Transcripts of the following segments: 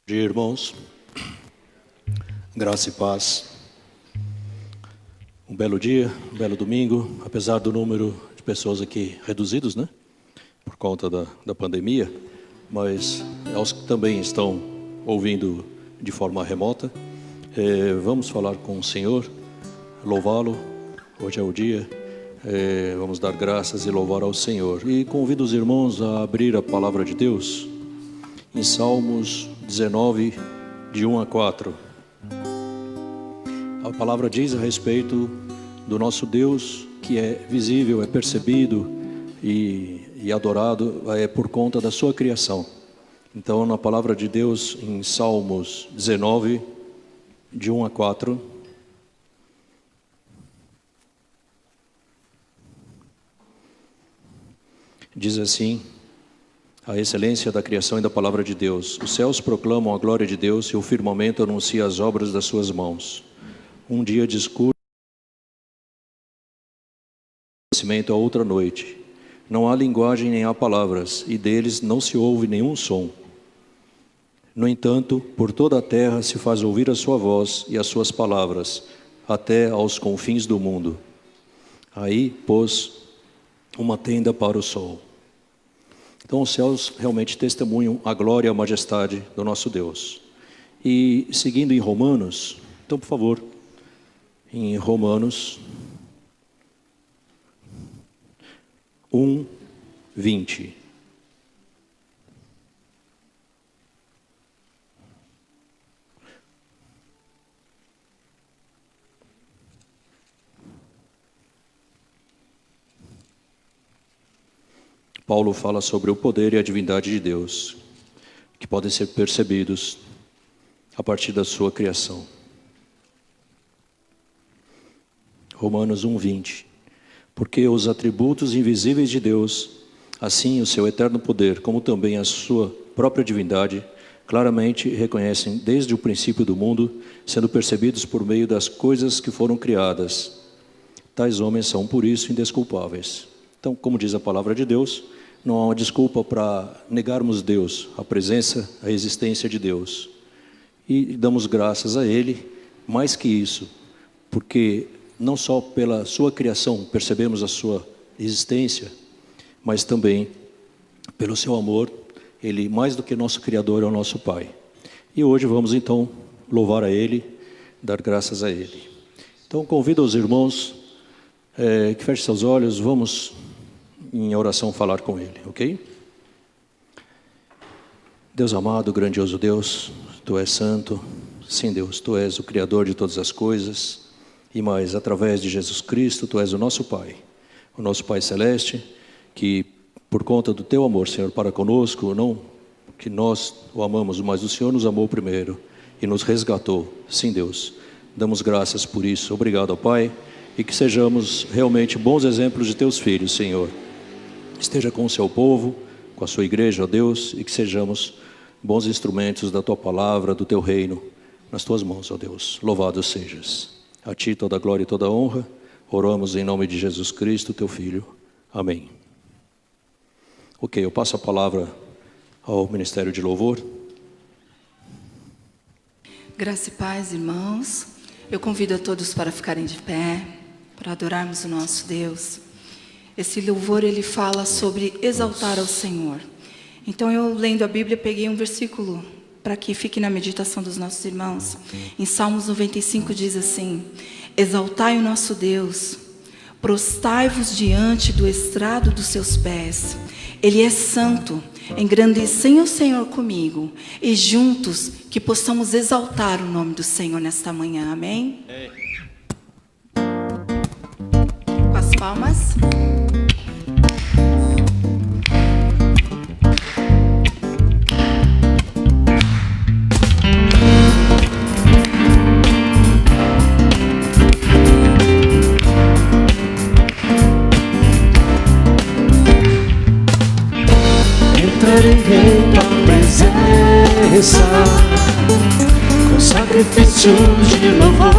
Bom dia, irmãos, graça e paz. Um belo dia, um belo domingo, apesar do número de pessoas aqui reduzidos, né? Por conta da pandemia, mas aos que também estão ouvindo de forma remota, vamos falar com o Senhor, louvá-lo. Hoje é o dia, vamos dar graças e louvar ao Senhor. E convido os irmãos a abrir a palavra de Deus em Salmos 19, de 1 a 4. A palavra diz a respeito do nosso Deus, que é visível, é percebido e adorado por conta da sua criação. Então, na palavra de Deus, em Salmos 19, de 1 a 4, diz assim: a excelência da criação e da palavra de Deus. Os céus proclamam a glória de Deus e o firmamento anuncia as obras das suas mãos. Um dia discurso a outra noite. Não há linguagem nem há palavras, e deles não se ouve nenhum som. No entanto, por toda a terra se faz ouvir a sua voz e as suas palavras, até aos confins do mundo. Aí pôs uma tenda para o sol. Então os céus realmente testemunham a glória e a majestade do nosso Deus. E seguindo em Romanos, então por favor, em Romanos 1, 20. Paulo fala sobre o poder e a divindade de Deus, que podem ser percebidos a partir da sua criação. Romanos 1, 20. Porque os atributos invisíveis de Deus, assim o seu eterno poder, como também a sua própria divindade, claramente reconhecem desde o princípio do mundo, sendo percebidos por meio das coisas que foram criadas. Tais homens são, por isso, indesculpáveis. Então, como diz a palavra de Deus, não há uma desculpa para negarmos Deus, a presença, a existência de Deus. E damos graças a Ele, mais que isso, porque não só pela sua criação percebemos a sua existência, mas também pelo seu amor. Ele, mais do que nosso Criador, é o nosso Pai. E hoje vamos então louvar a Ele, dar graças a Ele. Então convido os irmãos que fechem seus olhos, vamos em oração falar com Ele, ok? Deus amado, grandioso Deus, Tu és santo. Sim, Deus, Tu és o Criador de todas as coisas. E mais, através de Jesus Cristo, Tu és o nosso Pai Celeste, que por conta do Teu amor, Senhor, para conosco, não que nós o amamos, mas o Senhor nos amou primeiro e nos resgatou. Sim, Deus, damos graças por isso. Obrigado, Pai, e que sejamos realmente bons exemplos de Teus filhos, Senhor. Esteja com o Seu povo, com a Sua igreja, ó Deus, e que sejamos bons instrumentos da Tua palavra, do Teu reino, nas Tuas mãos, ó Deus. Louvado sejas. A Ti toda a glória e toda a honra. Oramos em nome de Jesus Cristo, Teu Filho. Amém. Ok, eu passo a palavra ao Ministério de Louvor. Graça e paz, irmãos. Eu convido a todos para ficarem de pé, para adorarmos o nosso Deus. Esse louvor, ele fala sobre exaltar ao Senhor. Então, eu lendo a Bíblia, peguei um versículo para que fique na meditação dos nossos irmãos. Em Salmos 95 diz assim: exaltai o nosso Deus, prostai-vos diante do estrado dos seus pés. Ele é santo, engrandecei o Senhor comigo, e juntos que possamos exaltar o nome do Senhor nesta manhã, amém? Com as palmas. Em tua presença, com sacrifício de louvor,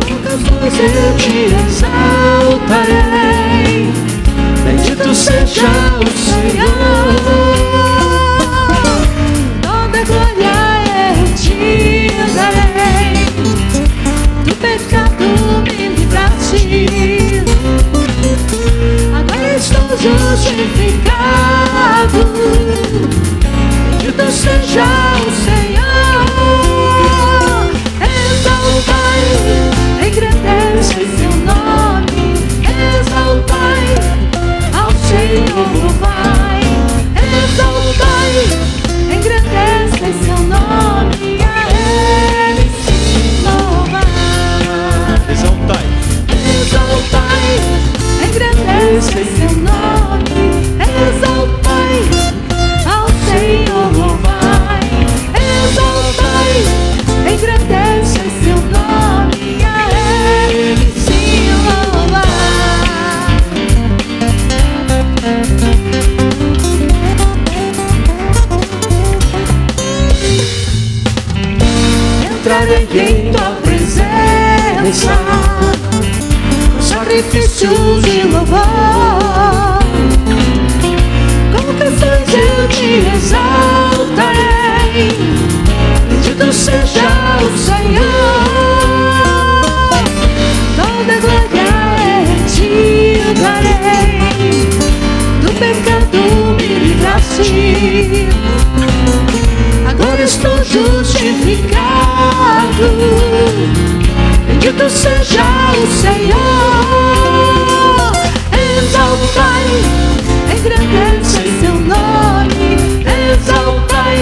com canções eu te exaltarei. Bendito seja o Senhor. justificado. Bendito seja o Senhor. Exaltai, engrandece seu nome. Exaltai ao Senhor, louvai. Exaltai, engrandece seu nome. A Ele se louvar. Exaltai, Exaltai, engrandece seu nome. Exaltai ao Senhor, louvai. Exaltai, engrandece seu nome. A Ele se louvar. Entrarei em tua presença com sacrifícios de louvor. Com canções eu te exaltarei. Bendito seja o Senhor. Toda glória te darei. Do pecado me livraste. Agora estou justificado. Bendito seja o Senhor. Exaltai, engrandece seu nome. Exaltai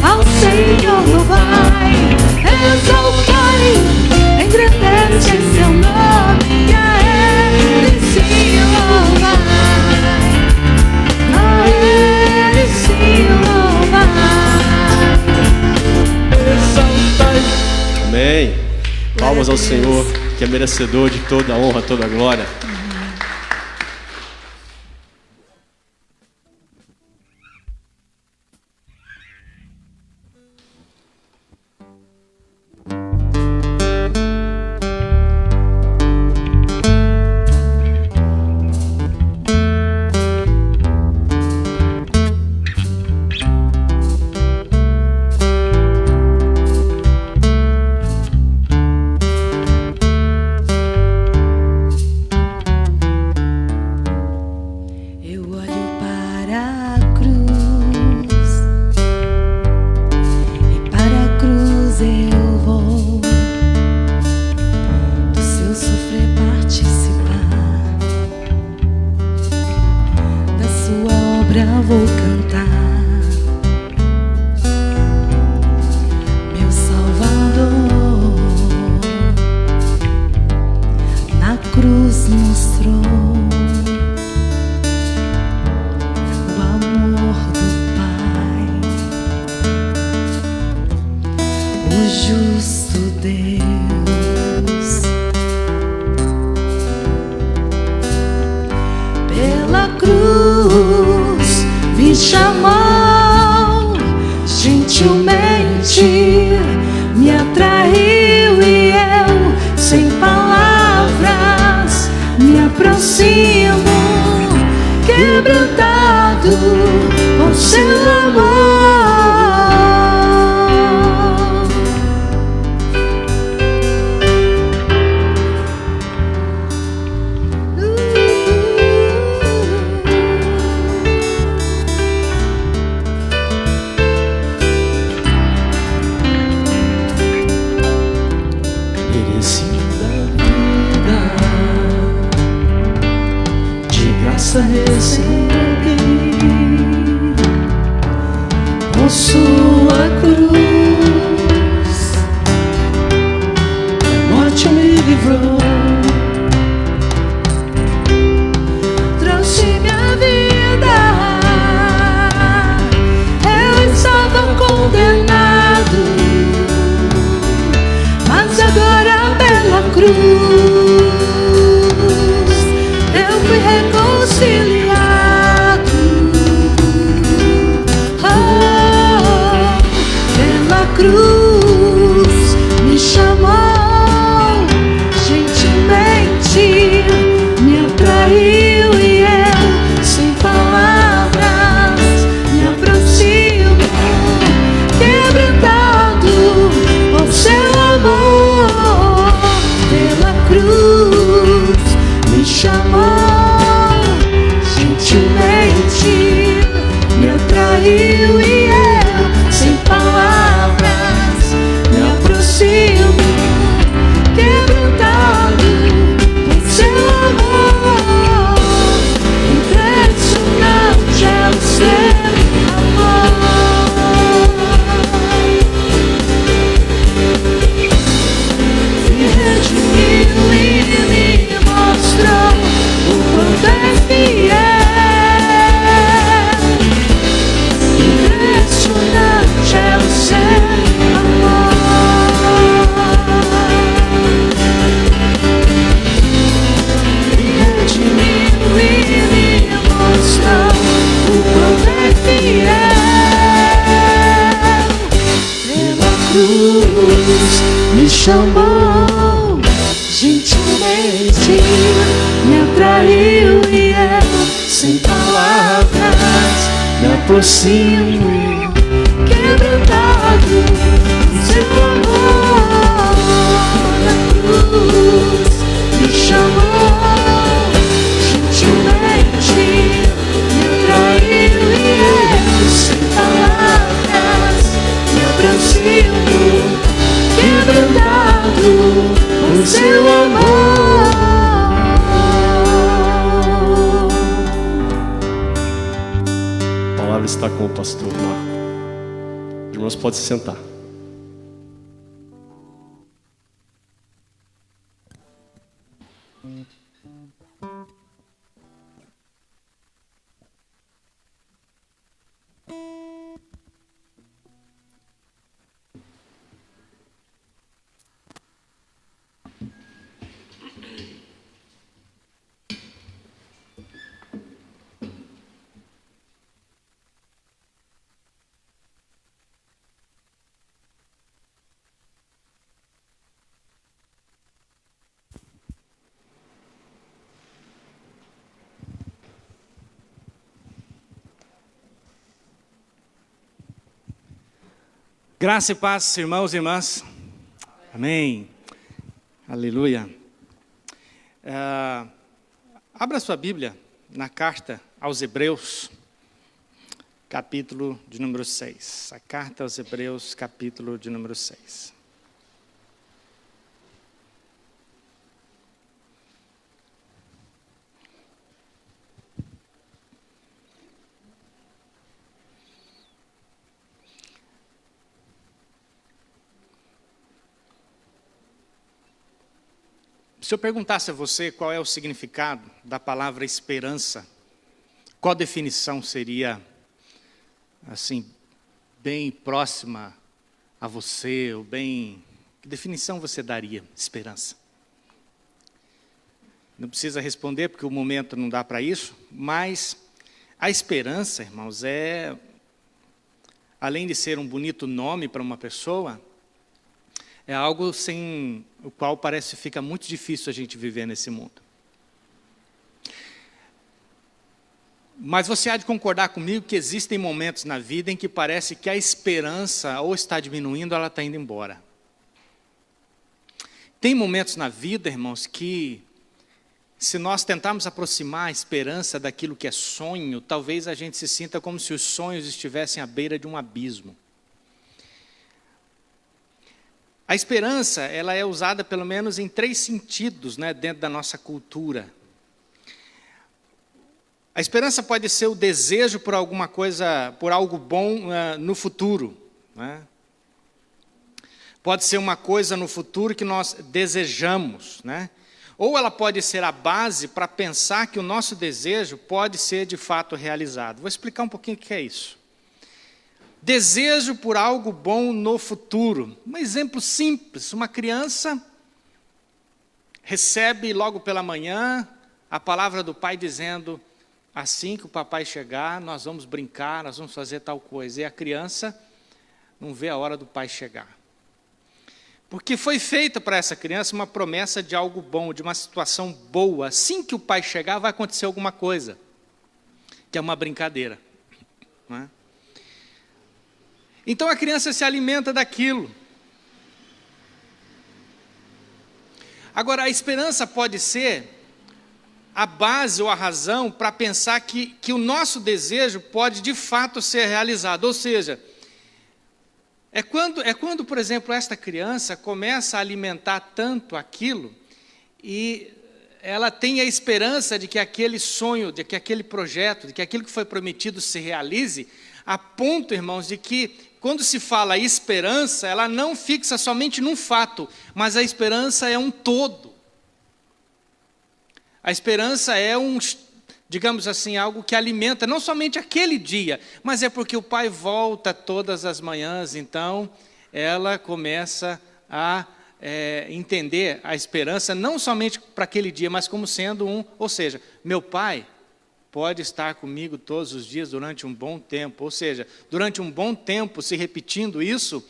ao Senhor, louvai. Exaltai, engrandece seu nome. A Ele se louvai. A Ele se louvai. exaltai. Amém. Palmas ao Senhor, que é merecedor de toda a honra, toda a glória. Vou cantar, meu Salvador, na cruz mostrou o amor do Pai, o justo Deus. Pela cruz me chamou, gentilmente me atraiu e eu, sem palavras, me aproximo, quebrantado por seu amor. Recebi por sua cruz, a morte me livrou, trouxe minha vida. Eu estava condenado, mas agora pela cruz eu fui reconciliado. Oh, me chamou, gentilmente me atraiu e eu, sem palavras, me aproximo, quebrantado, seu amor na cruz me chamou, gentilmente me atraiu e eu, sem palavras, me aproximo, quebrantado por seu amor. A palavra está com o pastor Marco. Os irmãos podem se sentar. Graça e paz, irmãos e irmãs. Amém. Aleluia. Abra sua Bíblia na carta aos Hebreus, capítulo de número 6. A carta aos Hebreus, capítulo de número 6. Se eu perguntasse a você qual é o significado da palavra esperança, qual definição seria, assim, bem próxima a você, ou bem... Que definição você daria, esperança? Não precisa responder, porque o momento não dá para isso, mas a esperança, irmãos, além de ser um bonito nome para uma pessoa, é algo sem o qual parece que fica muito difícil a gente viver nesse mundo. Mas você há de concordar comigo que existem momentos na vida em que parece que a esperança ou está diminuindo ou ela está indo embora. Tem momentos na vida, irmãos, que se nós tentarmos aproximar a esperança daquilo que é sonho, talvez a gente se sinta como se os sonhos estivessem à beira de um abismo. A esperança, ela é usada pelo menos em 3 sentidos, né, dentro da nossa cultura. A esperança pode ser o desejo por alguma coisa, por algo bom no futuro, né? Pode ser uma coisa no futuro que nós desejamos, né? Ou ela pode ser a base para pensar que o nosso desejo pode ser de fato realizado. Vou explicar um pouquinho o que é isso. Desejo por algo bom no futuro. Um exemplo simples, uma criança recebe logo pela manhã a palavra do pai dizendo: assim que o papai chegar, nós vamos brincar, nós vamos fazer tal coisa. E a criança não vê a hora do pai chegar. Porque foi feita para essa criança uma promessa de algo bom, de uma situação boa. Assim que o pai chegar, vai acontecer alguma coisa, que é uma brincadeira, não é? Então a criança se alimenta daquilo. Agora, a esperança pode ser a base ou a razão para pensar que o nosso desejo pode de fato ser realizado. Ou seja, é quando, por exemplo, esta criança começa a alimentar tanto aquilo e ela tem a esperança de que aquele sonho, de que aquele projeto, de que aquilo que foi prometido se realize, a ponto, irmãos, de que quando se fala esperança, ela não fixa somente num fato, mas a esperança é um todo. A esperança é digamos assim, algo que alimenta não somente aquele dia, mas é porque o pai volta todas as manhãs, então ela começa a entender a esperança não somente para aquele dia, mas como sendo ou seja, meu pai pode estar comigo todos os dias durante um bom tempo, ou seja, durante um bom tempo se repetindo isso,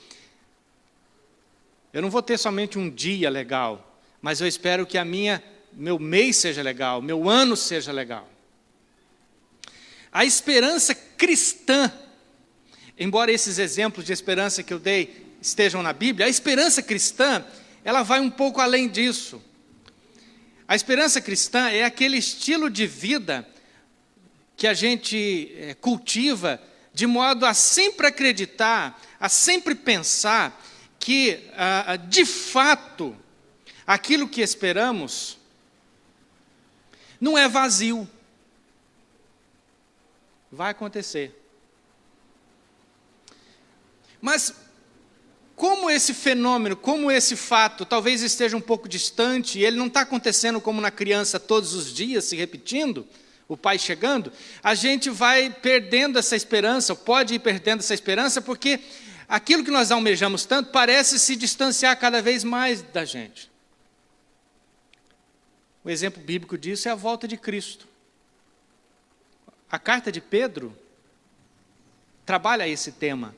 Eu não vou ter somente um dia legal, mas eu espero que meu mês seja legal, meu ano seja legal. A esperança cristã, embora esses exemplos de esperança que eu dei estejam na Bíblia, a esperança cristã, ela vai um pouco além disso. A esperança cristã é aquele estilo de vida que a gente cultiva de modo a sempre acreditar, a sempre pensar que, de fato, aquilo que esperamos não é vazio. Vai acontecer. Mas, como esse fenômeno, como esse fato, talvez esteja um pouco distante, e ele não está acontecendo como na criança todos os dias, se repetindo, o pai chegando, a gente vai perdendo essa esperança, ou pode ir perdendo essa esperança, porque aquilo que nós almejamos tanto parece se distanciar cada vez mais da gente. O exemplo bíblico disso é a volta de Cristo. A carta de Pedro trabalha esse tema.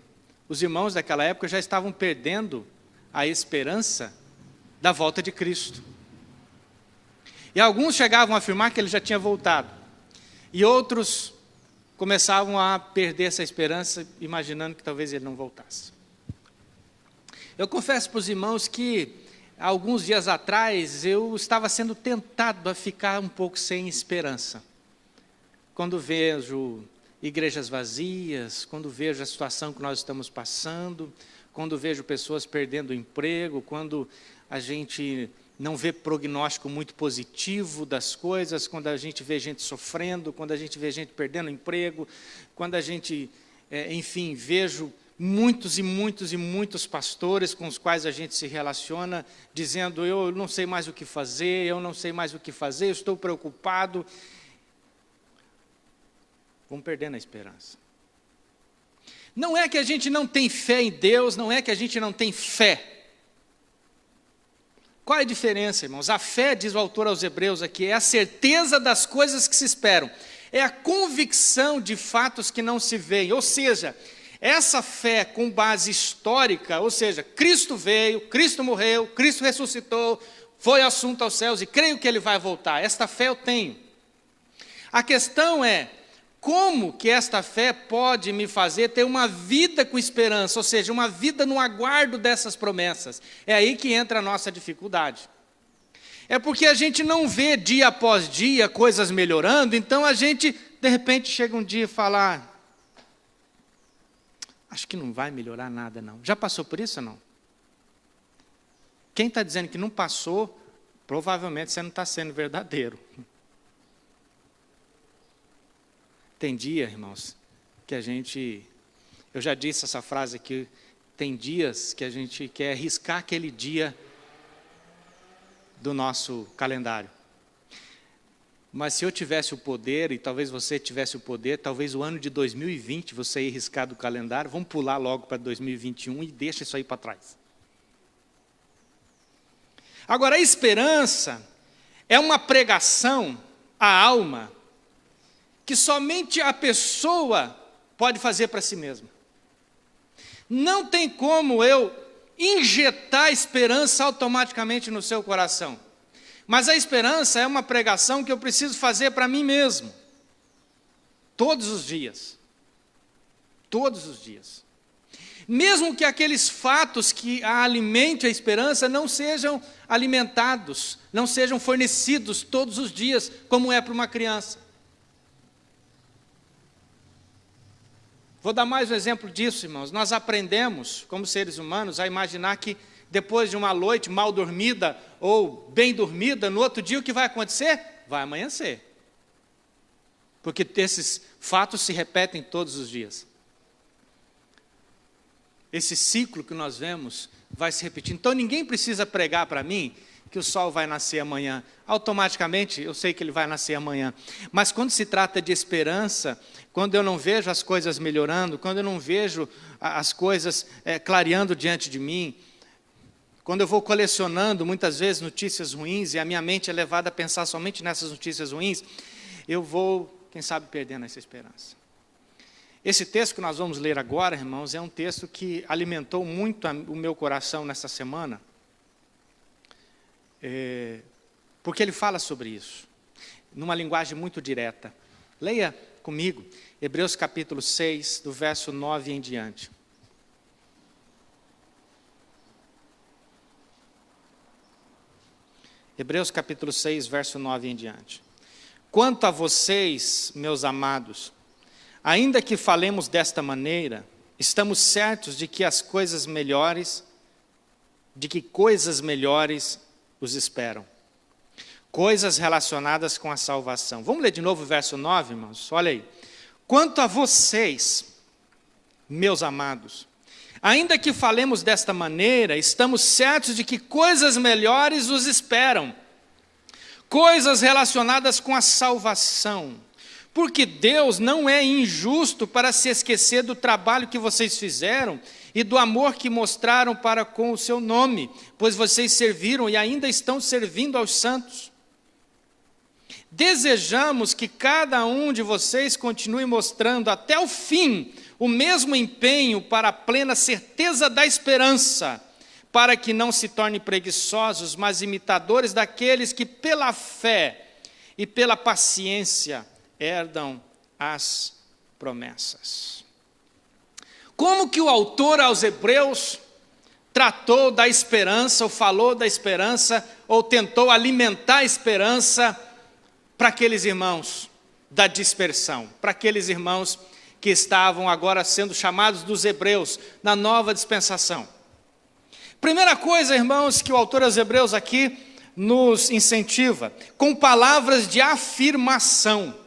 Os irmãos daquela época já estavam perdendo a esperança da volta de Cristo. E alguns chegavam a afirmar que ele já tinha voltado. E outros começavam a perder essa esperança, imaginando que talvez ele não voltasse. Eu confesso para os irmãos que, alguns dias atrás, eu estava sendo tentado a ficar um pouco sem esperança. Quando vejo igrejas vazias, quando vejo a situação que nós estamos passando, quando vejo pessoas perdendo o emprego, quando a gente não vê prognóstico muito positivo das coisas, quando a gente vê gente sofrendo, quando a gente vê gente perdendo o emprego, quando a gente, enfim, vejo muitos e muitos e muitos pastores com os quais a gente se relaciona, dizendo, eu não sei mais o que fazer, eu não sei mais o que fazer, eu estou preocupado. Vamos perdendo a esperança. Não é que a gente não tem fé em Deus, não é que a gente não tem fé. Qual é a diferença, irmãos? A fé, diz o autor aos Hebreus aqui, é a certeza das coisas que se esperam. É a convicção de fatos que não se veem. Ou seja, essa fé com base histórica, ou seja, Cristo veio, Cristo morreu, Cristo ressuscitou, foi assunto aos céus e creio que Ele vai voltar. Esta fé eu tenho. A questão é, como que esta fé pode me fazer ter uma vida com esperança, ou seja, uma vida no aguardo dessas promessas? É aí que entra a nossa dificuldade. É porque a gente não vê dia após dia coisas melhorando, então a gente, de repente, chega um dia e fala, acho que não vai melhorar nada não. Já passou por isso ou não? Quem está dizendo que não passou, provavelmente você não está sendo verdadeiro. Tem dia, irmãos, que eu já disse essa frase aqui, tem dias que a gente quer riscar aquele dia do nosso calendário. Mas se eu tivesse o poder, e talvez você tivesse o poder, talvez o ano de 2020 você ia riscar do calendário, vamos pular logo para 2021 e deixa isso aí para trás. Agora, a esperança é uma pregação à alma, que somente a pessoa pode fazer para si mesma. Não tem como eu injetar esperança automaticamente no seu coração. Mas a esperança é uma pregação que eu preciso fazer para mim mesmo. Todos os dias. Todos os dias. Mesmo que aqueles fatos que alimentem a esperança não sejam alimentados, não sejam fornecidos todos os dias, como é para uma criança. Vou dar mais um exemplo disso, irmãos. Nós aprendemos, como seres humanos, a imaginar que depois de uma noite mal dormida ou bem dormida, no outro dia o que vai acontecer? Vai amanhecer. Porque esses fatos se repetem todos os dias. Esse ciclo que nós vemos vai se repetir. Então ninguém precisa pregar para mim que o sol vai nascer amanhã. Automaticamente eu sei que ele vai nascer amanhã. Mas quando se trata de esperança, quando eu não vejo as coisas melhorando, quando eu não vejo as coisas clareando diante de mim, quando eu vou colecionando muitas vezes notícias ruins e a minha mente é levada a pensar somente nessas notícias ruins, eu vou, quem sabe, perdendo essa esperança. Esse texto que nós vamos ler agora, irmãos, é um texto que alimentou muito o meu coração nessa semana, porque ele fala sobre isso, numa linguagem muito direta. Leia comigo, Hebreus capítulo 6, do verso 9 em diante. Hebreus capítulo 6, verso 9 em diante. Quanto a vocês, meus amados, ainda que falemos desta maneira, estamos certos de que coisas melhores os esperam. Coisas relacionadas com a salvação. Vamos ler de novo o verso 9, irmãos? Olha aí. Quanto a vocês, meus amados, ainda que falemos desta maneira, estamos certos de que coisas melhores os esperam. Coisas relacionadas com a salvação. Porque Deus não é injusto para se esquecer do trabalho que vocês fizeram e do amor que mostraram para com o seu nome, pois vocês serviram e ainda estão servindo aos santos. Desejamos que cada um de vocês continue mostrando até o fim o mesmo empenho para a plena certeza da esperança, para que não se tornem preguiçosos, mas imitadores daqueles que pela fé e pela paciência herdam as promessas. Como que o autor aos Hebreus tratou da esperança, ou falou da esperança, ou tentou alimentar a esperança para aqueles irmãos da dispersão, para aqueles irmãos que estavam agora sendo chamados dos hebreus na nova dispensação? Primeira coisa, irmãos, que o autor aos Hebreus aqui nos incentiva, com palavras de afirmação.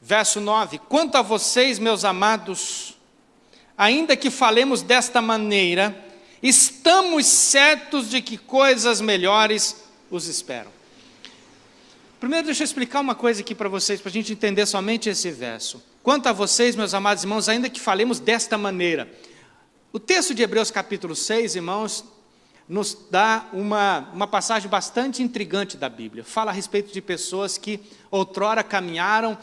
Verso 9, quanto a vocês, meus amados, ainda que falemos desta maneira, estamos certos de que coisas melhores os esperam. Primeiro, deixa eu explicar uma coisa aqui para vocês, para a gente entender somente esse verso. Quanto a vocês, meus amados irmãos, ainda que falemos desta maneira. O texto de Hebreus capítulo 6, irmãos, nos dá uma passagem bastante intrigante da Bíblia. Fala a respeito de pessoas que outrora caminharam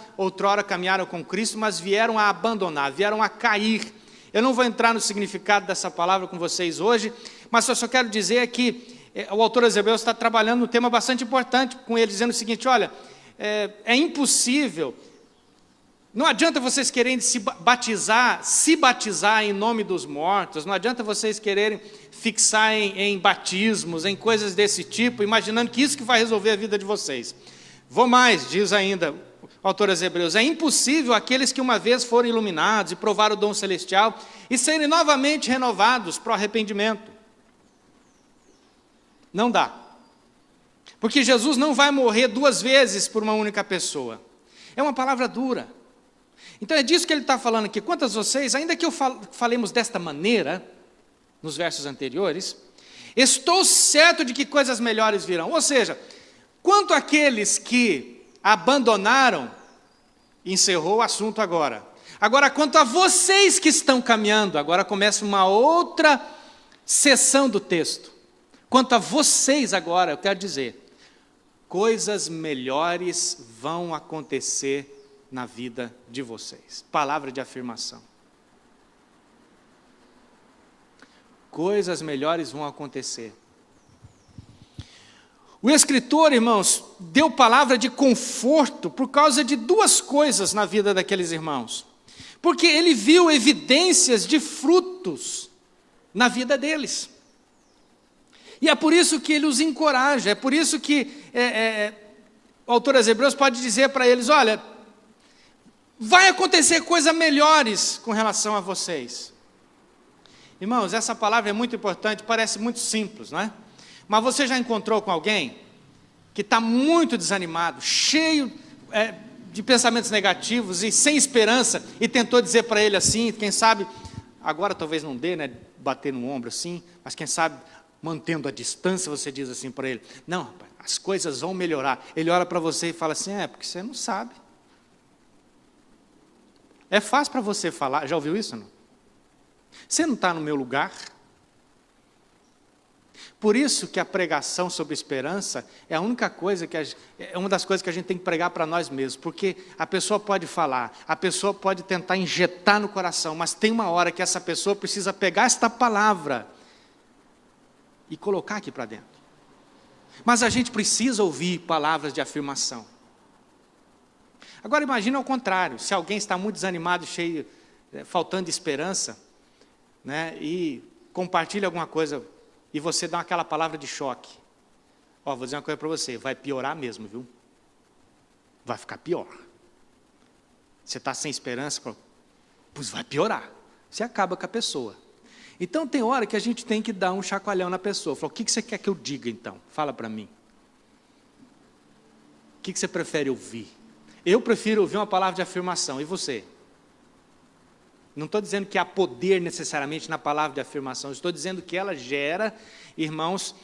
com Cristo, mas vieram a abandonar, vieram a cair. Eu não vou entrar no significado dessa palavra com vocês hoje, mas eu só quero dizer que o autor aos Hebreus está trabalhando um tema bastante importante com ele, dizendo o seguinte: olha, é impossível, não adianta vocês quererem se batizar em nome dos mortos, não adianta vocês quererem fixar em batismos, em coisas desse tipo, imaginando que isso que vai resolver a vida de vocês. Vou mais, diz ainda o autor aos Hebreus, é impossível aqueles que uma vez foram iluminados e provaram o dom celestial e serem novamente renovados para o arrependimento. Não dá. Porque Jesus não vai morrer duas vezes por uma única pessoa. É uma palavra dura. Então é disso que ele está falando aqui. Quanto a vocês, ainda que eu falemos desta maneira, nos versos anteriores, estou certo de que coisas melhores virão. Ou seja, quanto àqueles que abandonaram, encerrou o assunto agora. Agora, quanto a vocês que estão caminhando, agora começa uma outra seção do texto. Quanto a vocês agora, eu quero dizer, coisas melhores vão acontecer na vida de vocês. Palavra de afirmação. Coisas melhores vão acontecer. O escritor, irmãos, deu palavra de conforto por causa de duas coisas na vida daqueles irmãos. Porque ele viu evidências de frutos na vida deles. E é por isso que ele os encoraja, é por isso que o autor aos Hebreus pode dizer para eles: olha, vai acontecer coisas melhores com relação a vocês. Irmãos, essa palavra é muito importante, parece muito simples, não é? Mas você já encontrou com alguém que está muito desanimado, cheio de pensamentos negativos e sem esperança, e tentou dizer para ele assim, quem sabe, agora talvez não dê, né, bater no ombro assim, mas quem sabe, mantendo a distância, você diz assim para ele: não, rapaz, as coisas vão melhorar. Ele olha para você e fala assim: porque você não sabe. É fácil para você falar, já ouviu isso, não? Você não está no meu lugar. Por isso que a pregação sobre esperança é a única coisa é uma das coisas que a gente tem que pregar para nós mesmos, porque a pessoa pode falar, a pessoa pode tentar injetar no coração, mas tem uma hora que essa pessoa precisa pegar esta palavra e colocar aqui para dentro. Mas a gente precisa ouvir palavras de afirmação. Agora imagina ao contrário, se alguém está muito desanimado, cheio, faltando de esperança, né, e compartilha alguma coisa, e você dá aquela palavra de choque. Ó, vou dizer uma coisa para você, vai piorar mesmo, viu? Vai ficar pior. Você está sem esperança, pois vai piorar. Você acaba com a pessoa. Então tem hora que a gente tem que dar um chacoalhão na pessoa. Fala, o que você quer que eu diga então? Fala para mim. O que você prefere ouvir? Eu prefiro ouvir uma palavra de afirmação, e você? Não estou dizendo que há poder necessariamente na palavra de afirmação, estou dizendo que ela gera, irmãos,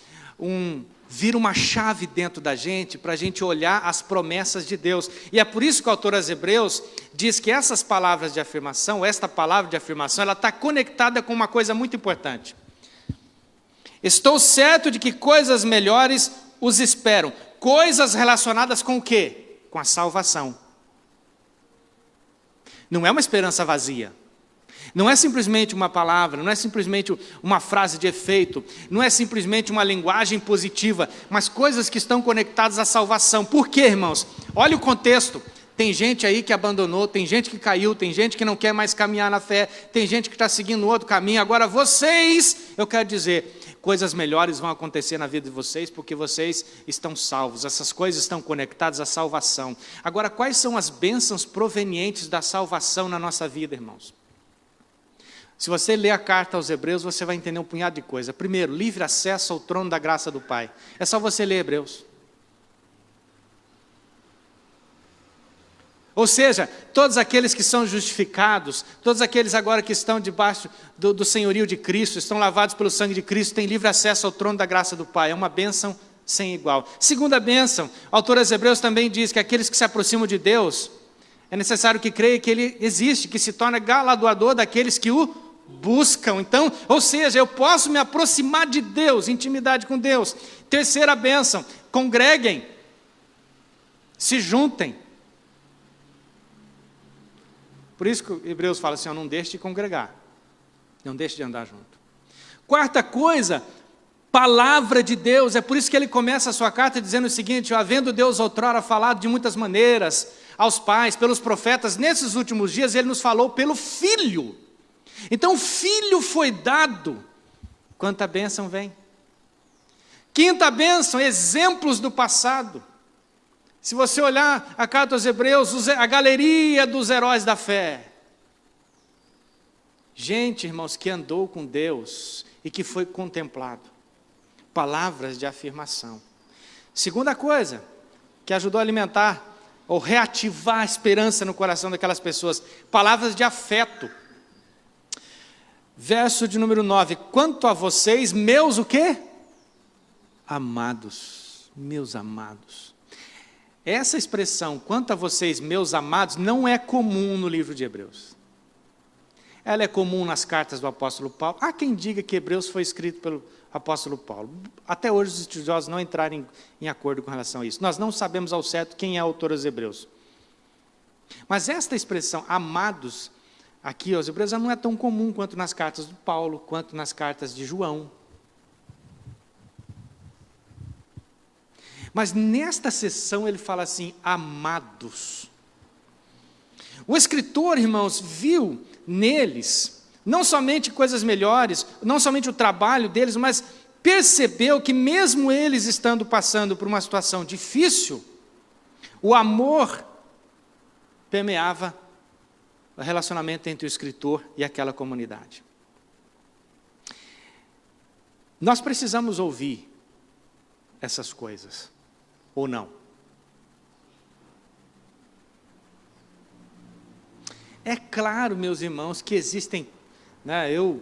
vira uma chave dentro da gente, para a gente olhar as promessas de Deus. E é por isso que o autor aos Hebreus diz que essas palavras de afirmação, esta palavra de afirmação, ela está conectada com uma coisa muito importante. Estou certo de que coisas melhores os esperam. Coisas relacionadas com o quê? Com a salvação. Não é uma esperança vazia. Não é simplesmente uma palavra, não é simplesmente uma frase de efeito, não é simplesmente uma linguagem positiva, mas coisas que estão conectadas à salvação. Por quê, irmãos? Olha o contexto. Tem gente aí que abandonou, tem gente que caiu, tem gente que não quer mais caminhar na fé, tem gente que está seguindo outro caminho. Agora vocês, eu quero dizer, coisas melhores vão acontecer na vida de vocês, porque vocês estão salvos. Essas coisas estão conectadas à salvação. Agora, quais são as bênçãos provenientes da salvação na nossa vida, irmãos? Se você ler a carta aos Hebreus, você vai entender um punhado de coisa. Primeiro, livre acesso ao trono da graça do Pai. É só você ler Hebreus. Ou seja, todos aqueles que são justificados, todos aqueles agora que estão debaixo do senhorio de Cristo, estão lavados pelo sangue de Cristo, têm livre acesso ao trono da graça do Pai. É uma bênção sem igual. Segunda bênção, o autor aos Hebreus também diz que aqueles que se aproximam de Deus, é necessário que creia que Ele existe, que se torna galardoador daqueles que o buscam. Então, ou seja, eu posso me aproximar de Deus, intimidade com Deus. Terceira bênção, congreguem, se juntem. Por isso que Hebreus fala assim, não deixe de congregar, não deixe de andar junto. Quarta coisa, palavra de Deus. É por isso que ele começa a sua carta dizendo o seguinte, havendo Deus outrora falado de muitas maneiras aos pais, pelos profetas, nesses últimos dias ele nos falou pelo Filho. Então o Filho foi dado, quanta bênção vem. Quinta bênção, exemplos do passado. Se você olhar a carta aos Hebreus, a galeria dos heróis da fé. Gente, irmãos, que andou com Deus e que foi contemplado. Palavras de afirmação. Segunda coisa, que ajudou a alimentar ou reativar a esperança no coração daquelas pessoas, palavras de afeto. Verso de número 9, quanto a vocês, meus o quê? Amados, meus amados. Essa expressão, quanto a vocês, meus amados, não é comum no livro de Hebreus. Ela é comum nas cartas do apóstolo Paulo. Há quem diga que Hebreus foi escrito pelo apóstolo Paulo. Até hoje os estudiosos não entraram em acordo com relação a isso. Nós não sabemos ao certo quem é o autor dos Hebreus. Mas esta expressão, amados, aqui aos Hebreus, não é tão comum quanto nas cartas de Paulo, quanto nas cartas de João. Mas nesta sessão ele fala assim, amados. O escritor, irmãos, viu neles, não somente coisas melhores, não somente o trabalho deles, mas percebeu que mesmo eles estando passando por uma situação difícil, o amor permeava o relacionamento entre o escritor e aquela comunidade. Nós precisamos ouvir essas coisas, ou não? É claro, meus irmãos, que existem, né, eu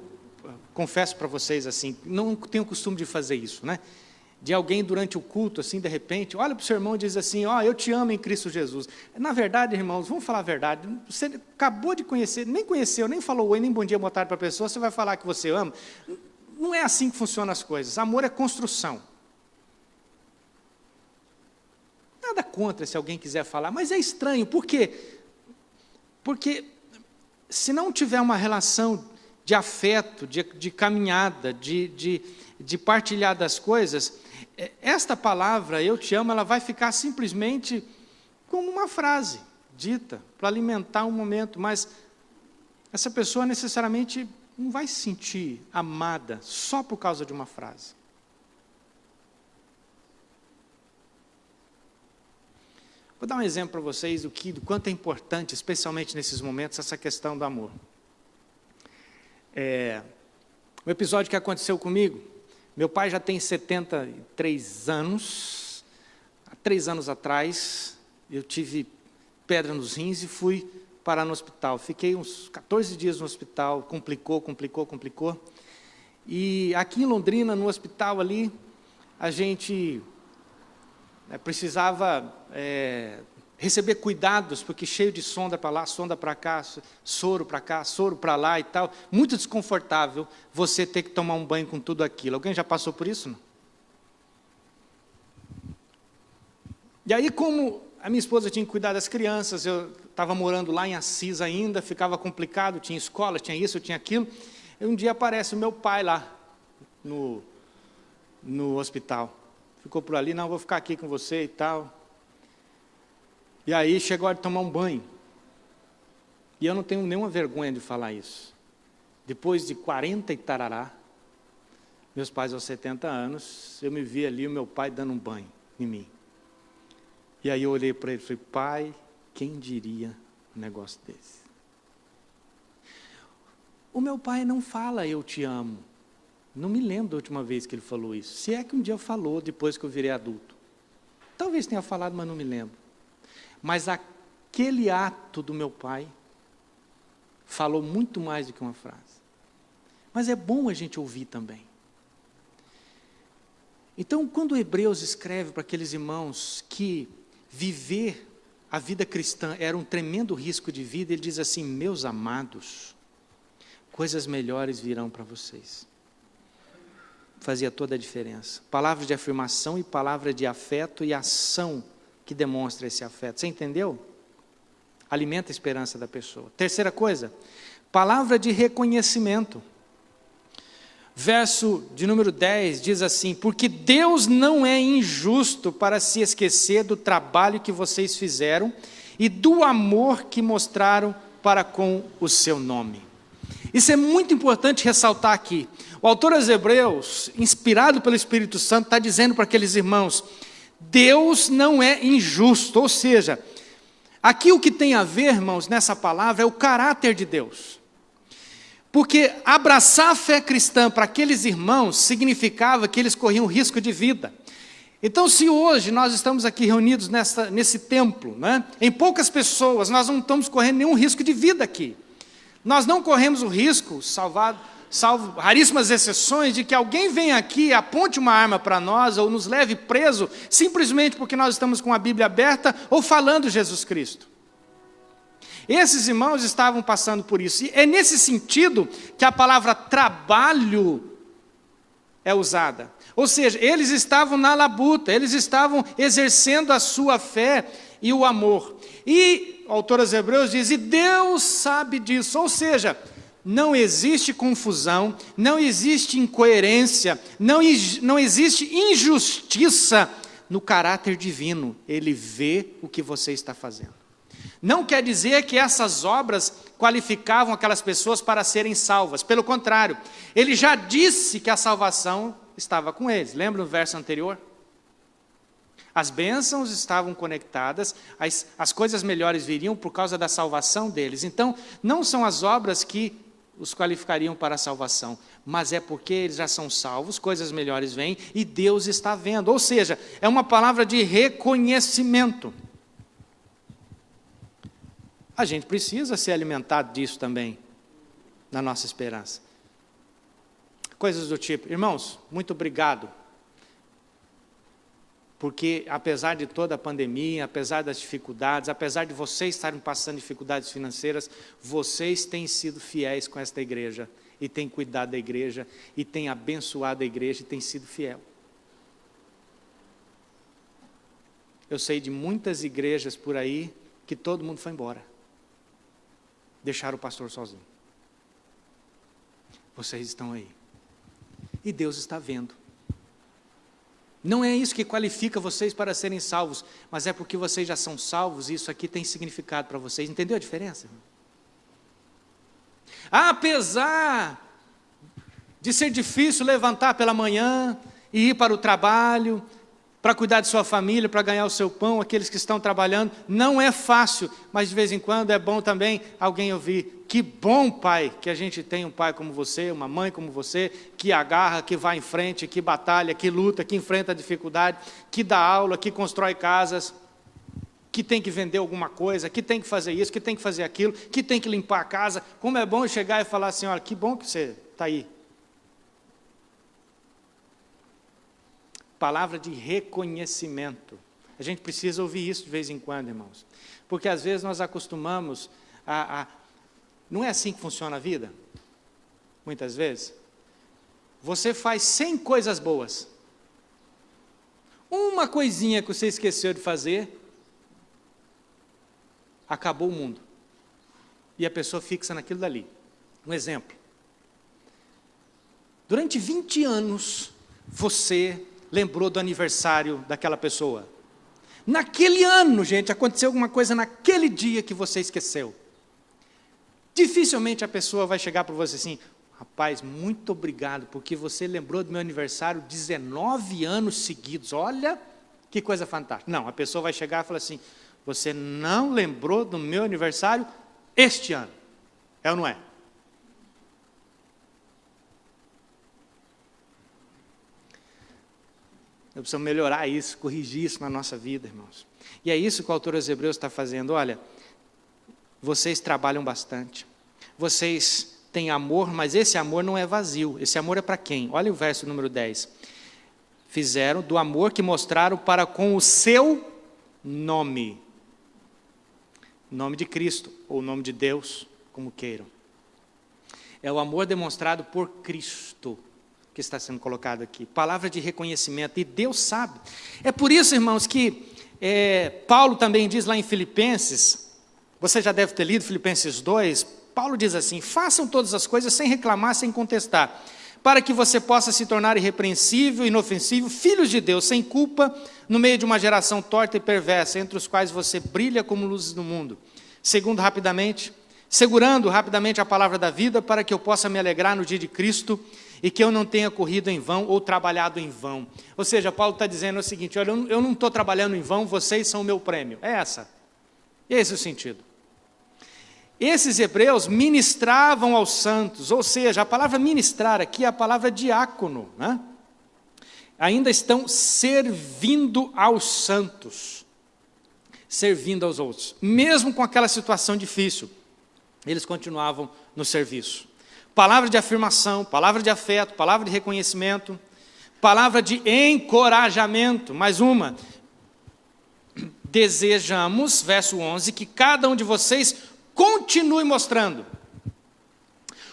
confesso para vocês assim, não tenho o costume de fazer isso, né? De alguém durante o culto, assim, de repente, olha para o seu irmão e diz assim, eu te amo em Cristo Jesus. Na verdade, irmãos, vamos falar a verdade, você acabou de conhecer, nem conheceu, nem falou oi, nem bom dia, boa tarde para a pessoa, você vai falar que você ama? não é assim que funcionam as coisas. Amor é construção. Nada contra se alguém quiser falar, mas é estranho. Por quê? Porque se não tiver uma relação de afeto, de caminhada, de partilhar das coisas, esta palavra, eu te amo, ela vai ficar simplesmente como uma frase dita para alimentar um momento, mas essa pessoa necessariamente não vai se sentir amada só por causa de uma frase. Vou dar um exemplo para vocês do quanto é importante, especialmente nesses momentos, essa questão do amor. Um episódio que aconteceu comigo, meu pai já tem 73 anos, há 3 anos atrás, eu tive pedra nos rins e fui parar no hospital. Fiquei uns 14 dias no hospital, complicou. E aqui em Londrina, no hospital ali, a gente precisava receber cuidados, porque cheio de sonda para lá, sonda para cá, soro para lá e tal. Muito desconfortável você ter que tomar um banho com tudo aquilo. Alguém já passou por isso, não? E aí, como a minha esposa tinha que cuidar das crianças, eu estava morando lá em Assis ainda, ficava complicado, tinha escola, tinha isso, tinha aquilo. E um dia aparece o meu pai lá no hospital. Ficou por ali, não, vou ficar aqui com você e tal. E aí chegou a hora de tomar um banho. E eu não tenho nenhuma vergonha de falar isso. Depois de 40 e tarará, meus pais aos 70 anos, eu me vi ali, o meu pai dando um banho em mim. E aí eu olhei para ele e falei, pai, quem diria um negócio desse? O meu pai não fala, eu te amo. Não me lembro da última vez que ele falou isso. Se é que um dia falou, depois que eu virei adulto. Talvez tenha falado, mas não me lembro. Mas aquele ato do meu pai falou muito mais do que uma frase. Mas é bom a gente ouvir também. Então, quando o Hebreus escreve para aqueles irmãos que viver a vida cristã era um tremendo risco de vida, ele diz assim, meus amados, coisas melhores virão para vocês. Fazia toda a diferença. Palavras de afirmação e palavra de afeto e ação que demonstra esse afeto. Você entendeu? Alimenta a esperança da pessoa. Terceira coisa, palavra de reconhecimento. Verso de número 10 diz assim, porque Deus não é injusto para se esquecer do trabalho que vocês fizeram e do amor que mostraram para com o seu nome. Isso é muito importante ressaltar aqui. O autor aos Hebreus, inspirado pelo Espírito Santo, está dizendo para aqueles irmãos, Deus não é injusto, ou seja, aqui o que tem a ver, irmãos, nessa palavra é o caráter de Deus. Porque abraçar a fé cristã para aqueles irmãos significava que eles corriam risco de vida. Então, se hoje nós estamos aqui reunidos nesse templo, né, em poucas pessoas, nós não estamos correndo nenhum risco de vida aqui. Nós não corremos o risco, salvo raríssimas exceções, de que alguém venha aqui, aponte uma arma para nós ou nos leve preso, simplesmente porque nós estamos com a Bíblia aberta ou falando Jesus Cristo. Esses irmãos estavam passando por isso. E é nesse sentido que a palavra trabalho é usada. Ou seja, eles estavam na labuta, eles estavam exercendo a sua fé e o amor. E o autor aos Hebreus diz, e Deus sabe disso. Ou seja, não existe confusão, não existe incoerência, não existe injustiça no caráter divino. Ele vê o que você está fazendo. Não quer dizer que essas obras qualificavam aquelas pessoas para serem salvas. Pelo contrário, ele já disse que a salvação estava com eles. Lembra no verso anterior? As bênçãos estavam conectadas, as coisas melhores viriam por causa da salvação deles. Então, não são as obras que os qualificariam para a salvação, mas é porque eles já são salvos, coisas melhores vêm e Deus está vendo. Ou seja, é uma palavra de reconhecimento. A gente precisa ser alimentado disso também, na nossa esperança. Coisas do tipo, irmãos, muito obrigado, porque apesar de toda a pandemia, apesar das dificuldades, apesar de vocês estarem passando dificuldades financeiras, vocês têm sido fiéis com esta igreja. e tem cuidado da igreja, e tem abençoado a igreja, e tem sido fiel. Eu sei de muitas igrejas por aí que todo mundo foi embora. Deixaram o pastor sozinho. Vocês estão aí. E Deus está vendo. Não é isso que qualifica vocês para serem salvos, mas é porque vocês já são salvos e isso aqui tem significado para vocês. Entendeu a diferença? Apesar de ser difícil levantar pela manhã e ir para o trabalho, para cuidar de sua família, para ganhar o seu pão, aqueles que estão trabalhando, não é fácil, mas de vez em quando é bom também alguém ouvir: que bom, pai, que a gente tem um pai como você, uma mãe como você, que agarra, que vai em frente, que batalha, que luta, que enfrenta a dificuldade, que dá aula, que constrói casas, que tem que vender alguma coisa, que tem que fazer isso, que tem que fazer aquilo, que tem que limpar a casa. Como é bom chegar e falar assim: olha, que bom que você está aí. Palavra de reconhecimento. A gente precisa ouvir isso de vez em quando, irmãos. Porque às vezes nós acostumamos Não é assim que funciona a vida? Muitas vezes. Você faz 100 coisas boas. Uma coisinha que você esqueceu de fazer, acabou o mundo. E a pessoa fixa naquilo dali. Um exemplo. Durante 20 anos, você lembrou do aniversário daquela pessoa. Naquele ano, gente, aconteceu alguma coisa naquele dia que você esqueceu. Dificilmente a pessoa vai chegar para você assim: rapaz, muito obrigado, porque você lembrou do meu aniversário 19 anos seguidos. Olha, que coisa fantástica. Não, a pessoa vai chegar e falar assim: você não lembrou do meu aniversário este ano. É ou não é? Eu preciso melhorar isso, corrigir isso na nossa vida, irmãos. E é isso que o autor aos Hebreus está fazendo. Olha, vocês trabalham bastante, vocês têm amor, mas esse amor não é vazio. Esse amor é para quem? Olha o verso número 10. Fizeram do amor que mostraram para com o seu nome. Nome de Cristo, ou nome de Deus, como queiram. É o amor demonstrado por Cristo que está sendo colocado aqui. Palavra de reconhecimento, e Deus sabe. É por isso, irmãos, que Paulo também diz lá em Filipenses, você já deve ter lido Filipenses 2, Paulo diz assim: façam todas as coisas sem reclamar, sem contestar, para que você possa se tornar irrepreensível, inofensivo, filhos de Deus, sem culpa, no meio de uma geração torta e perversa, entre os quais você brilha como luzes no mundo. Segurando rapidamente a palavra da vida, para que eu possa me alegrar no dia de Cristo, e que eu não tenha corrido em vão ou trabalhado em vão. Ou seja, Paulo está dizendo o seguinte: olha, eu não estou trabalhando em vão, vocês são o meu prêmio. Esse é o sentido. Esses hebreus ministravam aos santos, ou seja, a palavra ministrar aqui é a palavra diácono, né? Ainda estão servindo aos santos, servindo aos outros, mesmo com aquela situação difícil, eles continuavam no serviço. Palavra de afirmação, palavra de afeto, palavra de reconhecimento, palavra de encorajamento. Mais uma: desejamos, verso 11, que cada um de vocês continue mostrando.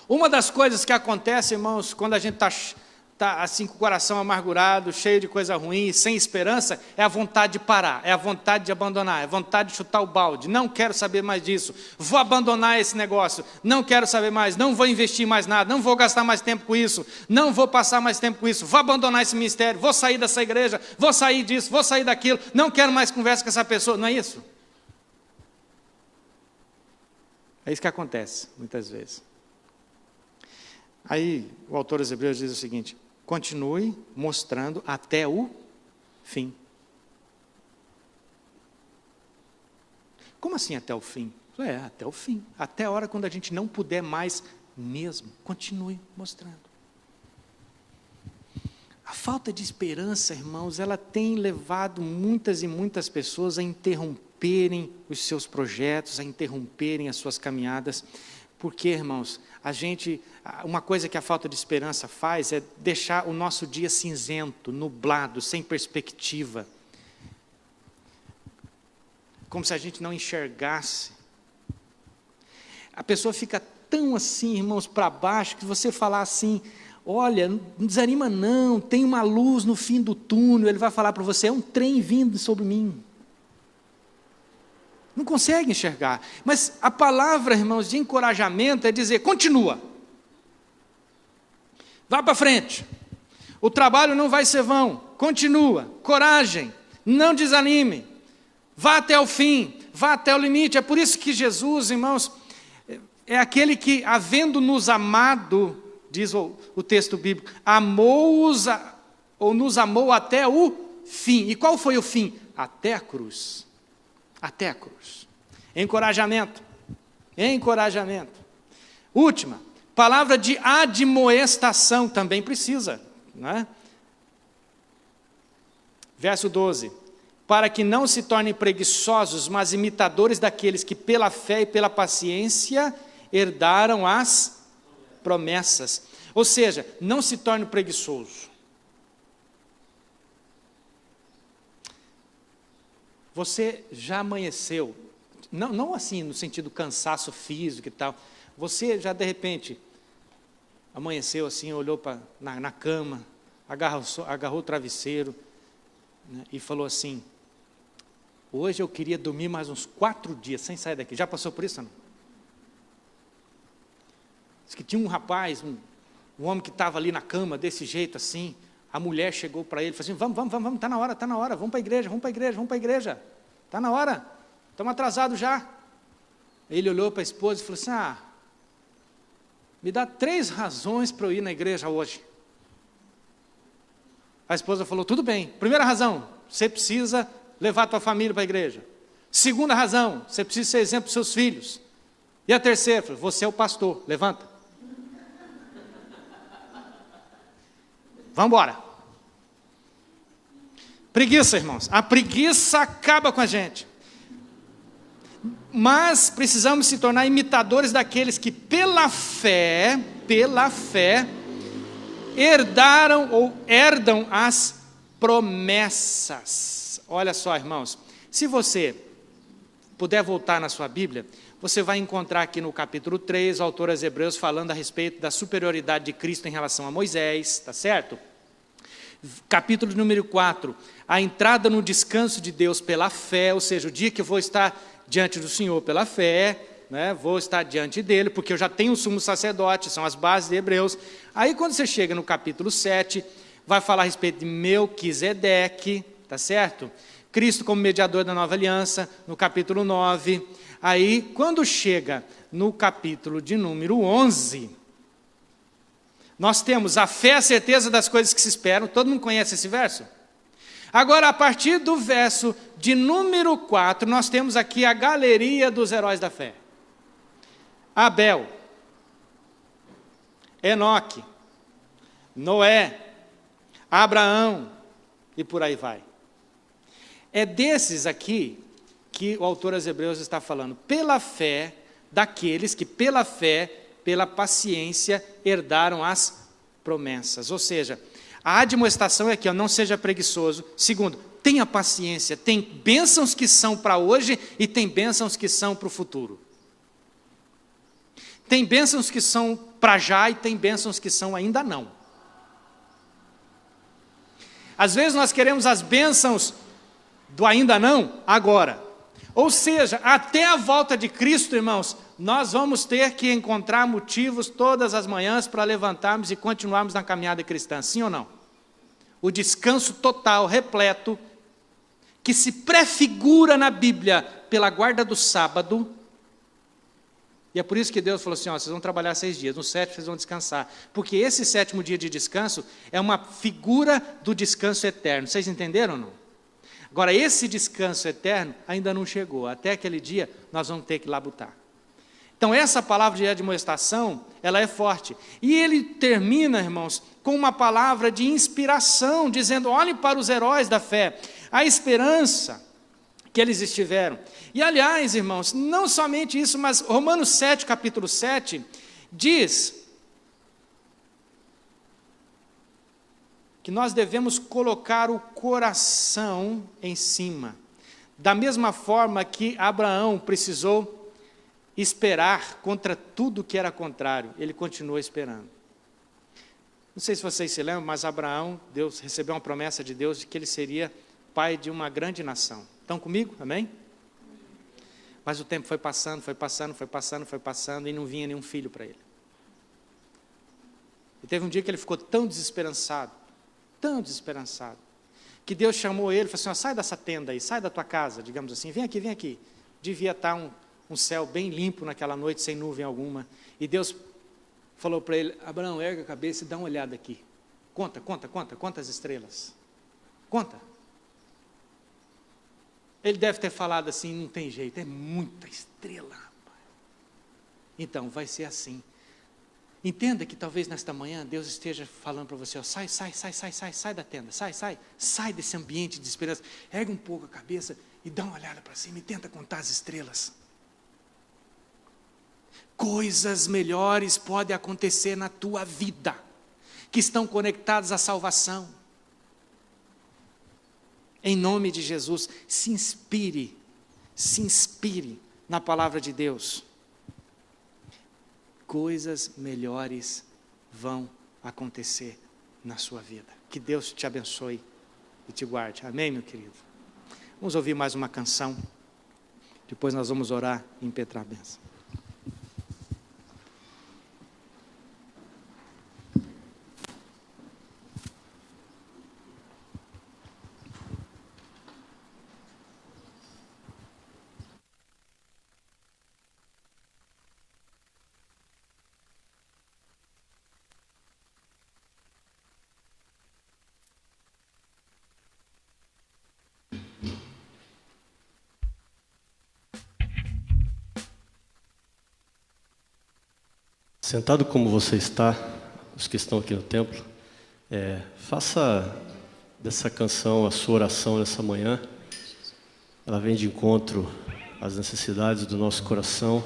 Uma das coisas que acontece, irmãos, quando a gente está assim com o coração amargurado, cheio de coisa ruim, sem esperança, é a vontade de parar, é a vontade de abandonar, é a vontade de chutar o balde. Não quero saber mais disso, vou abandonar esse negócio, não quero saber mais, não vou investir mais nada, não vou gastar mais tempo com isso, não vou passar mais tempo com isso, vou abandonar esse ministério, vou sair dessa igreja, vou sair disso, vou sair daquilo, não quero mais conversa com essa pessoa. Não é isso? É isso que acontece muitas vezes. Aí o autor aos Hebreus diz o seguinte: continue mostrando até o fim. Como assim até o fim? Até o fim. Até a hora quando a gente não puder mais mesmo. Continue mostrando. A falta de esperança, irmãos, ela tem levado muitas e muitas pessoas a interromperem os seus projetos, a interromperem as suas caminhadas. Porque, irmãos, uma coisa que a falta de esperança faz é deixar o nosso dia cinzento, nublado, sem perspectiva. Como se a gente não enxergasse. A pessoa fica tão assim, irmãos, para baixo, que você falar assim, olha, não desanima não, tem uma luz no fim do túnel, ele vai falar para você, é um trem vindo sobre mim. Não consegue enxergar. Mas a palavra, irmãos, de encorajamento é dizer, continua. Vá para frente. O trabalho não vai ser vão. Continua. Coragem. Não desanime. Vá até o fim. Vá até o limite. É por isso que Jesus, irmãos, é aquele que, havendo nos amado, diz o texto bíblico, amou-os ou nos amou até o fim. E qual foi o fim? Até a cruz. Até a cruz. Encorajamento. Encorajamento. Última. Palavra de admoestação também precisa, né? Verso 12. Para que não se tornem preguiçosos, mas imitadores daqueles que pela fé e pela paciência herdaram as promessas. Ou seja, não se torne preguiçoso. Você já amanheceu, não assim no sentido cansaço físico e tal, você já de repente amanheceu assim, olhou na cama, agarrou o travesseiro, né, e falou assim, hoje eu queria dormir mais uns 4 dias sem sair daqui. Já passou por isso, não? Diz que tinha um rapaz, um homem que estava ali na cama desse jeito assim, a mulher chegou para ele e falou assim, vamos, está na hora, vamos para a igreja, está na hora, estamos atrasados já. Ele olhou para a esposa e falou assim, me dá 3 razões para eu ir na igreja hoje. A esposa falou, tudo bem. Primeira razão, você precisa levar a tua família para a igreja. Segunda razão, você precisa ser exemplo para os seus filhos. E a terceira, você é o pastor, levanta. Vamos embora. Preguiça, irmãos. A preguiça acaba com a gente. Mas precisamos se tornar imitadores daqueles que pela fé, herdaram ou herdam as promessas. Olha só, irmãos, se você puder voltar na sua Bíblia, você vai encontrar aqui no capítulo 3, o autor aos Hebreus falando a respeito da superioridade de Cristo em relação a Moisés, tá certo? Capítulo número 4, a entrada no descanso de Deus pela fé, ou seja, o dia que eu vou estar diante do Senhor pela fé, né, vou estar diante dele, porque eu já tenho o sumo sacerdote, são as bases de Hebreus. Aí quando você chega no capítulo 7, vai falar a respeito de Melquisedeque, tá certo? Cristo como mediador da nova aliança, no capítulo 9. Aí, quando chega no capítulo de número 11, nós temos a fé, a certeza das coisas que se esperam. Todo mundo conhece esse verso? Agora, a partir do verso de número 4, nós temos aqui a galeria dos heróis da fé. Abel, Enoque, Noé, Abraão e por aí vai. É desses aqui que o autor aos Hebreus está falando, pela fé daqueles que pela fé, pela paciência, herdaram as promessas. Ou seja, a admoestação é aqui, não seja preguiçoso. Segundo, tenha paciência, tem bênçãos que são para hoje e tem bênçãos que são para o futuro. Tem bênçãos que são para já e tem bênçãos que são ainda não. Às vezes nós queremos as bênçãos do ainda não, agora. Ou seja, até a volta de Cristo, irmãos, nós vamos ter que encontrar motivos todas as manhãs para levantarmos e continuarmos na caminhada cristã, sim ou não? O descanso total, repleto, que se prefigura na Bíblia pela guarda do sábado. E é por isso que Deus falou assim, vocês vão trabalhar 6 dias, no 7º vocês vão descansar. Porque esse 7º dia de descanso é uma figura do descanso eterno. Vocês entenderam ou não? Agora, esse descanso eterno ainda não chegou. Até aquele dia, nós vamos ter que labutar. Então, essa palavra de admoestação, ela é forte. E ele termina, irmãos, com uma palavra de inspiração, dizendo, olhem para os heróis da fé, a esperança que eles estiveram. E, aliás, irmãos, não somente isso, mas Romanos 7, capítulo 7, diz que nós devemos colocar o coração em cima. Da mesma forma que Abraão precisou esperar contra tudo que era contrário. Ele continuou esperando. Não sei se vocês se lembram, mas Abraão, Deus recebeu uma promessa de Deus de que ele seria pai de uma grande nação. Estão comigo? Amém? Mas o tempo foi passando, e não vinha nenhum filho para ele. E teve um dia que ele ficou tão desesperançado, que Deus chamou ele e falou assim: ó, sai dessa tenda aí, sai da tua casa, digamos assim, vem aqui. Devia estar um céu bem limpo naquela noite, sem nuvem alguma. E Deus falou para ele: Abraão, erga a cabeça e dá uma olhada aqui. Conta quantas estrelas. Conta. Ele deve ter falado assim: não tem jeito, é muita estrela, rapaz. Então, vai ser assim. Entenda que talvez nesta manhã Deus esteja falando para você: ó, sai da tenda, sai desse ambiente de esperança, erga um pouco a cabeça e dá uma olhada para cima e tenta contar as estrelas. Coisas melhores podem acontecer na tua vida, que estão conectadas à salvação. Em nome de Jesus, se inspire na palavra de Deus. Coisas melhores vão acontecer na sua vida. Que Deus te abençoe e te guarde. Amém, meu querido? Vamos ouvir mais uma canção. Depois nós vamos orar e impetrar a bênção. Sentado como você está, os que estão aqui no templo, faça dessa canção a sua oração nessa manhã. Ela vem de encontro às necessidades do nosso coração.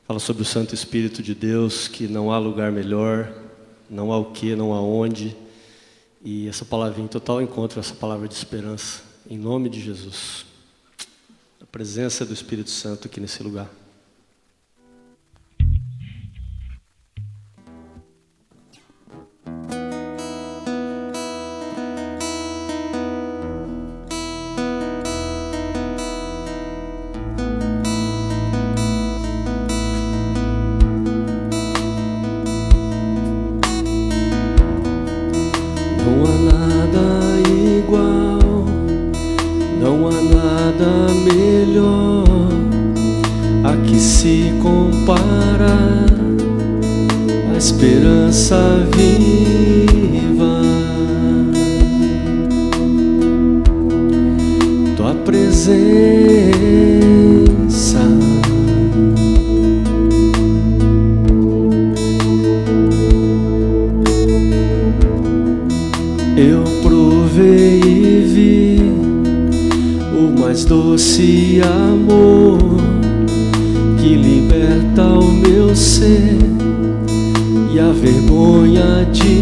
Fala sobre o Santo Espírito de Deus, que não há lugar melhor, não há o que, não há onde. E essa palavra vem em total encontro a essa palavra de esperança, em nome de Jesus. A presença do Espírito Santo aqui nesse lugar. Esperança viva, tua presença eu provei e vi o mais doce amor que liberta o meu ser e a vergonha desfaz.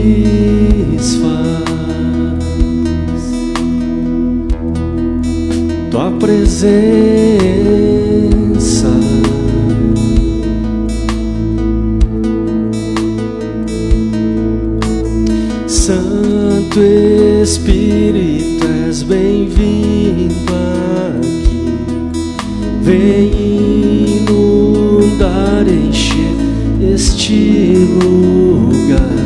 Tua presença, Santo Espírito, és bem-vindo aqui. Vem inundar, encher este lugar.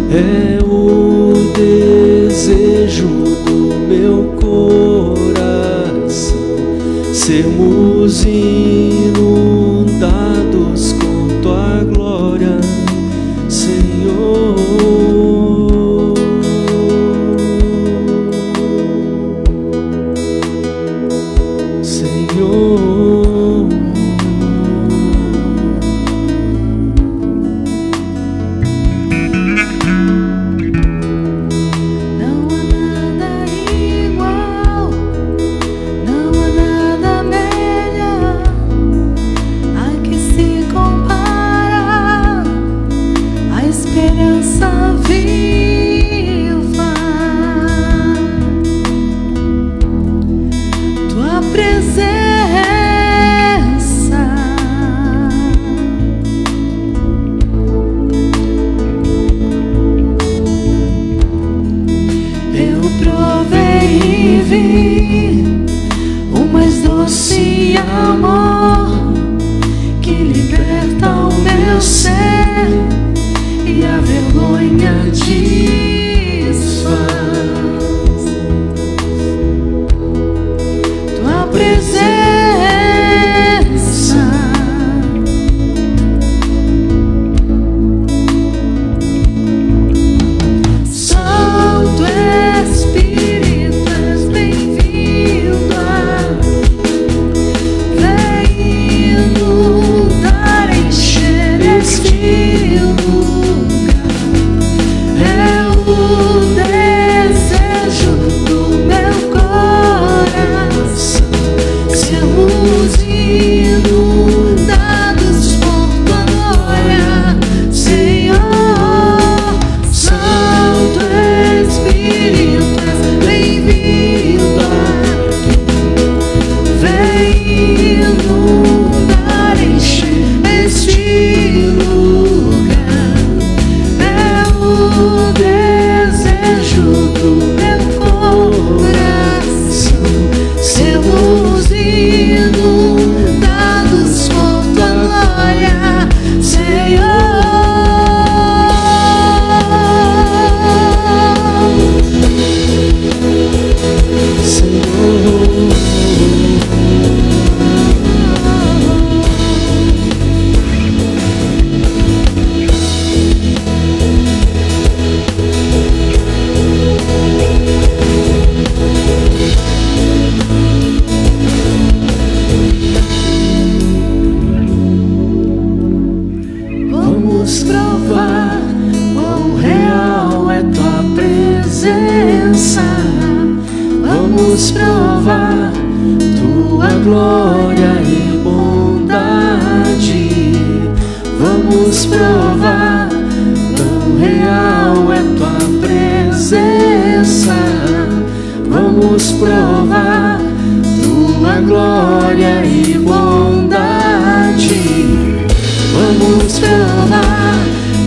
É o desejo do meu coração, sermos inundados com tua glória, Senhor. Não há nada igual. montanha desfaz. Tua presença, Santo Espírito, és bem-vindo vem inundar, encher este lugar. É o desejo do meu coração. Sermos inundados por tua glória, Senhor. Santo Espírito, és bem-vindo aqui. Vem inundar, encher este lugar. É o desejo do meu coração. Sermos inundados por tua glória, Senhor. Vamos provar quão real é tua presença. Vamos provar tua glória e bondade. Vamos provar quão real é tua presença. Vamos provar tua glória e bondade. Vamos provar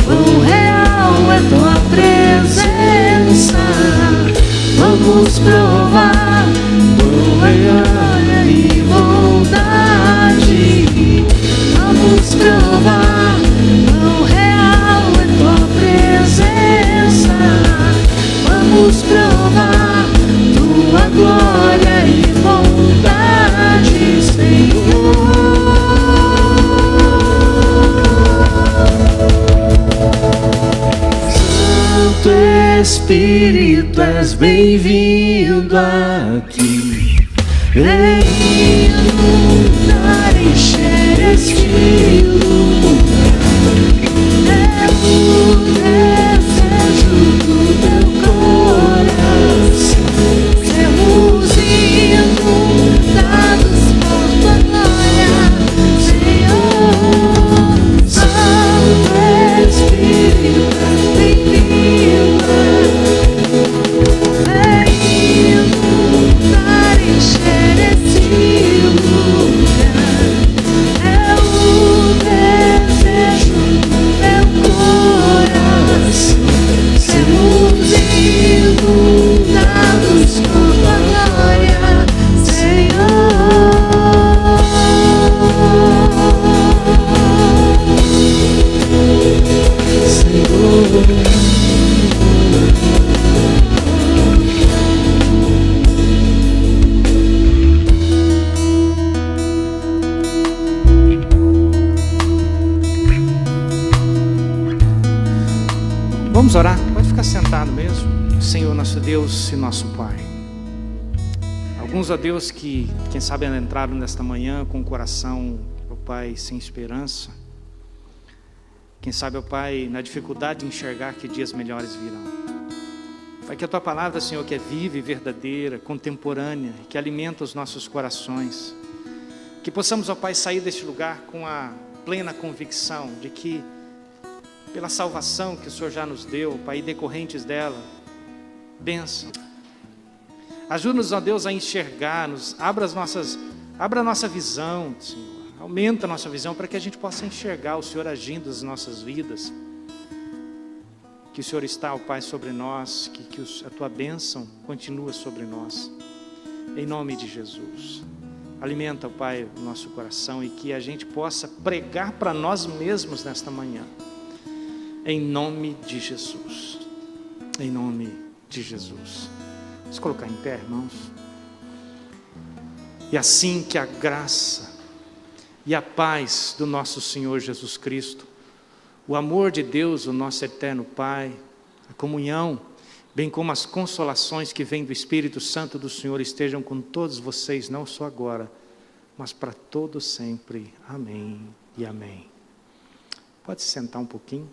quão real é tua presença. Vamos provar quão real e bondade. Vamos provar quão real é tua presença. Vamos provar tua glória e bondade, Senhor. Santo Espírito, és bem-vindo aqui. Vem inundar, encher este lugar. É o desejo do meu coração. Sermos inundados por tua glória, Senhor. Santo Espírito, és bem-vindo. Vem inundar, encher este lugar. É o desejo do meu coração. Sermos inundados por tua glória, Vamos orar? Pode ficar sentado mesmo. Senhor, nosso Deus e nosso Pai. Alguns, ó Deus, que quem sabe entraram nesta manhã com o coração, ó Pai, sem esperança. Quem sabe, ó Pai, na dificuldade de enxergar que dias melhores virão. Pai, que a Tua palavra, Senhor, que é viva e verdadeira, contemporânea, que alimenta os nossos corações. Que possamos, ó Pai, sair deste lugar com a plena convicção de que pela salvação que o Senhor já nos deu, Pai, e decorrentes dela, bênção. Ajuda-nos, ó Deus, a enxergar-nos, abra a nossa visão, Senhor, aumenta a nossa visão para que a gente possa enxergar o Senhor agindo nas nossas vidas, que o Senhor está, ó Pai, sobre nós, que a Tua bênção continua sobre nós, em nome de Jesus. Alimenta, ó Pai, o nosso coração e que a gente possa pregar para nós mesmos nesta manhã, em nome de Jesus. Em nome de Jesus. Vamos colocar em pé, irmãos. E assim que a graça e a paz do nosso Senhor Jesus Cristo, o amor de Deus, o nosso eterno Pai, a comunhão, bem como as consolações que vêm do Espírito Santo do Senhor estejam com todos vocês, não só agora, mas para todo sempre. Amém e amém. Pode se sentar um pouquinho.